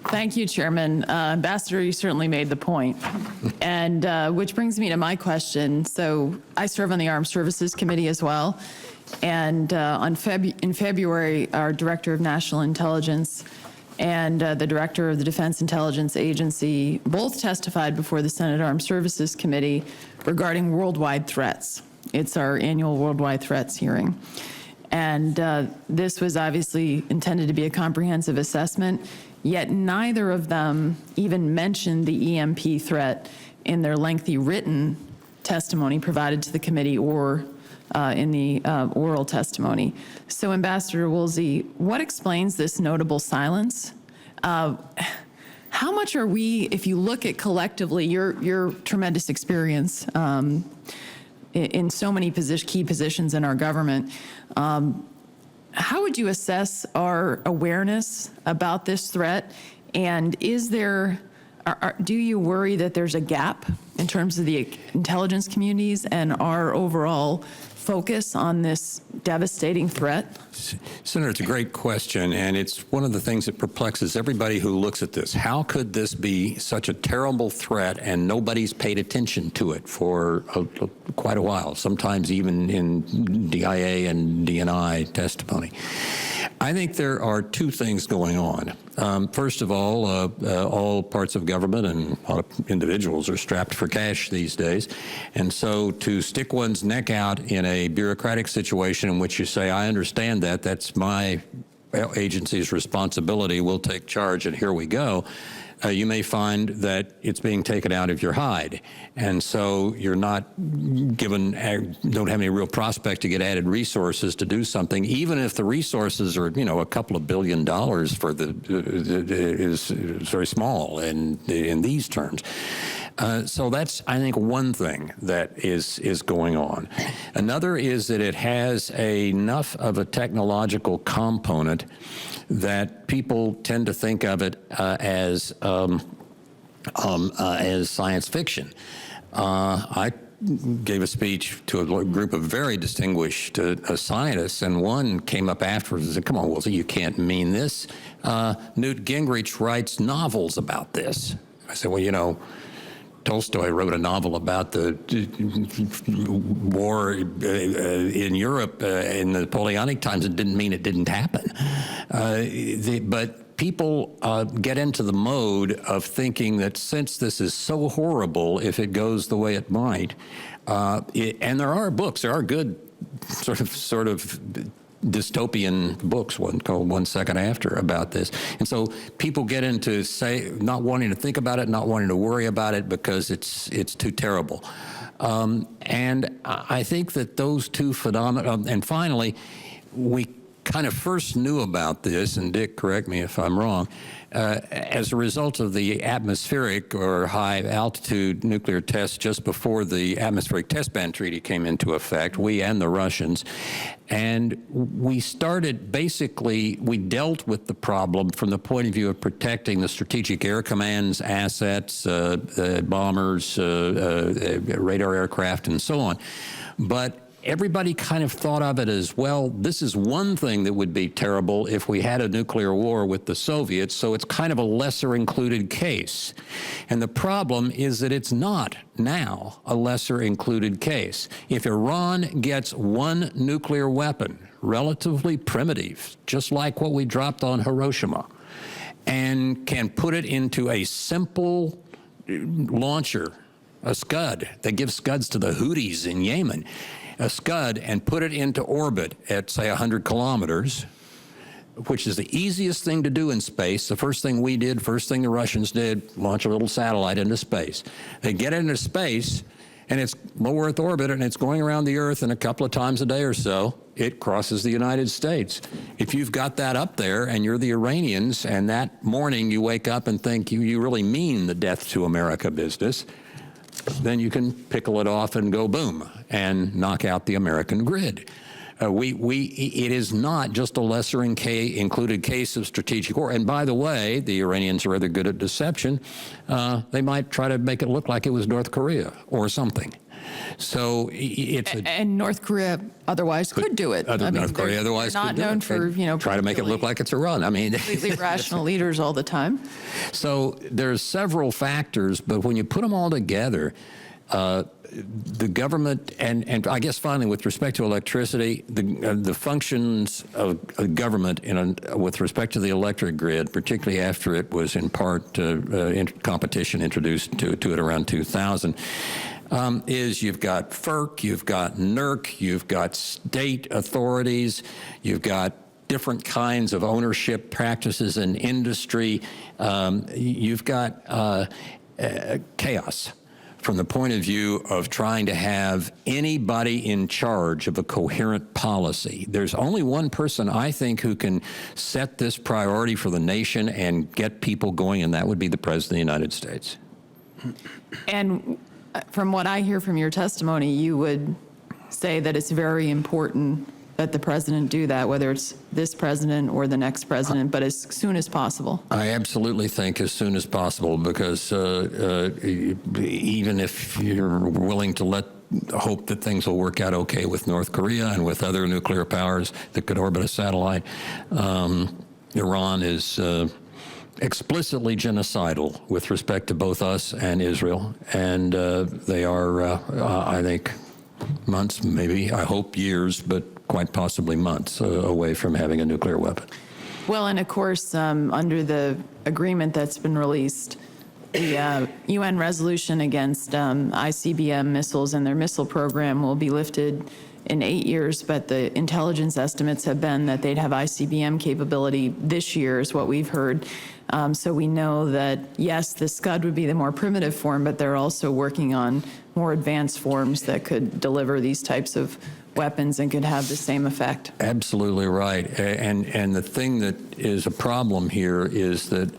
Thank you, Chairman. Ambassador, you certainly made the point. And which brings me to my question. So I serve on the Armed Services Committee as well. And in February, our Director of National Intelligence and the Director of the Defense Intelligence Agency both testified before the Senate Armed Services Committee regarding worldwide threats. It's our annual worldwide threats hearing. And this was obviously intended to be a comprehensive assessment, yet neither of them even mentioned the EMP threat in their lengthy written testimony provided to the committee or in the oral testimony. So, Ambassador Woolsey, what explains this notable silence? How much are we, if you look at collectively your tremendous experience in so many key positions in our government, how would you assess our awareness about this threat? And is there, do you worry that there's a gap in terms of the intelligence communities and our overall focus on this devastating threat? Senator, it's a great question, and it's one of the things that perplexes everybody who looks at this. How could this be such a terrible threat and nobody's paid attention to it for quite a while, sometimes even in DIA and DNI testimony? I think there are two things going on. First of all parts of government and a lot of individuals are strapped for cash these days. And so to stick one's neck out in a bureaucratic situation in which you say, I understand that, that's my agency's responsibility, we'll take charge, and here we go. You may find that it's being taken out of your hide. And so you're not given, don't have any real prospect to get added resources to do something, even if the resources are, you know, a couple of $1 billion for is very small in these terms. So that's, I think, one thing that is going on. Another is that it has enough of a technological component that people tend to think of it as science fiction. I gave a speech to a group of very distinguished scientists, and one came up afterwards and said, come on, Woolsey, you can't mean this. Newt Gingrich writes novels about this. I said, well, you know, Tolstoy wrote a novel about the war in Europe in the Napoleonic times. It didn't mean it didn't happen. But people get into the mode of thinking that since this is so horrible, if it goes the way it might, and there are books, there are good sort of dystopian books, one called 1 Second After, about this. And so people get into not wanting to think about it, not wanting to worry about it because it's too terrible. And I think that those two phenomena, and finally, we kind of first knew about this, and Dick, correct me if I'm wrong, as a result of the atmospheric or high altitude nuclear tests just before the atmospheric test ban treaty came into effect, we and the Russians. And we started, basically, we dealt with the problem from the point of view of protecting the Strategic Air Command's assets, bombers, radar aircraft, and so on. But everybody kind of thought of it as, well, this is one thing that would be terrible if we had a nuclear war with the Soviets, so it's kind of a lesser included case. And the problem is that it's not now a lesser included case. If Iran gets one nuclear weapon, relatively primitive, just like what we dropped on Hiroshima, and can put it into a simple launcher, a Scud, they give Scuds to the Houthis in Yemen, a Scud, and put it into orbit at, say, 100 kilometers, which is the easiest thing to do in space. The first thing we did, first thing the Russians did, launch a little satellite into space. They get it into space, and it's low Earth orbit, and it's going around the Earth, and a couple of times a day or so, it crosses the United States. If you've got that up there, and you're the Iranians, and that morning you wake up and think you really mean the death to America business, then you can pickle it off and go boom and knock out the American grid. It is not just a lesser included case of strategic war. And by the way, the Iranians are rather good at deception. They might try to make it look like it was North Korea or something. So it's and North Korea otherwise could do it. North Korea otherwise they're not could do known it. for, you know, try to make it look like it's Iran. I mean, completely rational leaders all the time. So there's several factors, but when you put them all together, the government, and I guess finally with respect to electricity, the functions of a government with respect to the electric grid, particularly after it was in part competition introduced to it around 2000, is you've got FERC, you've got NERC, you've got state authorities, you've got different kinds of ownership practices in industry. You've got chaos from the point of view of trying to have anybody in charge of a coherent policy. There's only one person, I think, who can set this priority for the nation and get people going, and that would be the President of the United States. And from what I hear from your testimony, you would say that it's very important that the president do that, whether it's this president or the next president, but as soon as possible. I absolutely think as soon as possible, because even if you're willing to hope that things will work out okay with North Korea and with other nuclear powers that could orbit a satellite, Iran is explicitly genocidal with respect to both us and Israel, and they are, I think, months, maybe, I hope years, but quite possibly months away from having a nuclear weapon. Well, and of course, under the agreement that's been released, the UN resolution against ICBM missiles and their missile program will be lifted in 8 years, but the intelligence estimates have been that they'd have ICBM capability this year, is what we've heard. So we know that, yes, the Scud would be the more primitive form, but they're also working on more advanced forms that could deliver these types of weapons and could have the same effect. Absolutely right. And the thing that is a problem here is that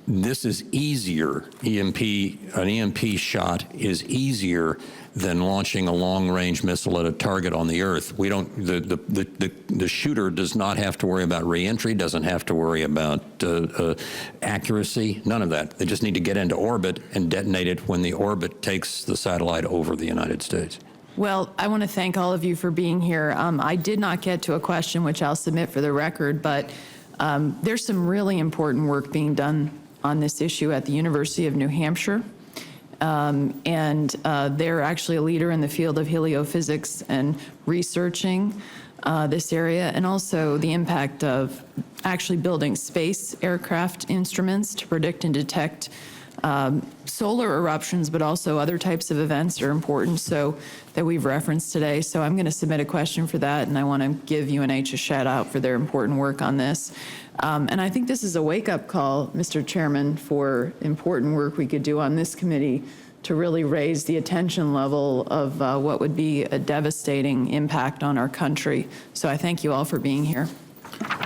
this is easier. An EMP shot is easier than launching a long-range missile at a target on the Earth. We don't. The shooter does not have to worry about reentry. Doesn't have to worry about accuracy. None of that. They just need to get into orbit and detonate it when the orbit takes the satellite over the United States. Well, I want to thank all of you for being here. I did not get to a question, which I'll submit for the record, but there's some really important work being done on this issue at the University of New Hampshire. And they're actually a leader in the field of heliophysics and researching this area, and also the impact of actually building space aircraft instruments to predict and detect solar eruptions, but also other types of events are important, so that we've referenced today. So I'm going to submit a question for that, and I want to give UNH a shout out for their important work on this. And I think this is a wake-up call, Mr. Chairman, for important work we could do on this committee to really raise the attention level of what would be a devastating impact on our country. So I thank you all for being here.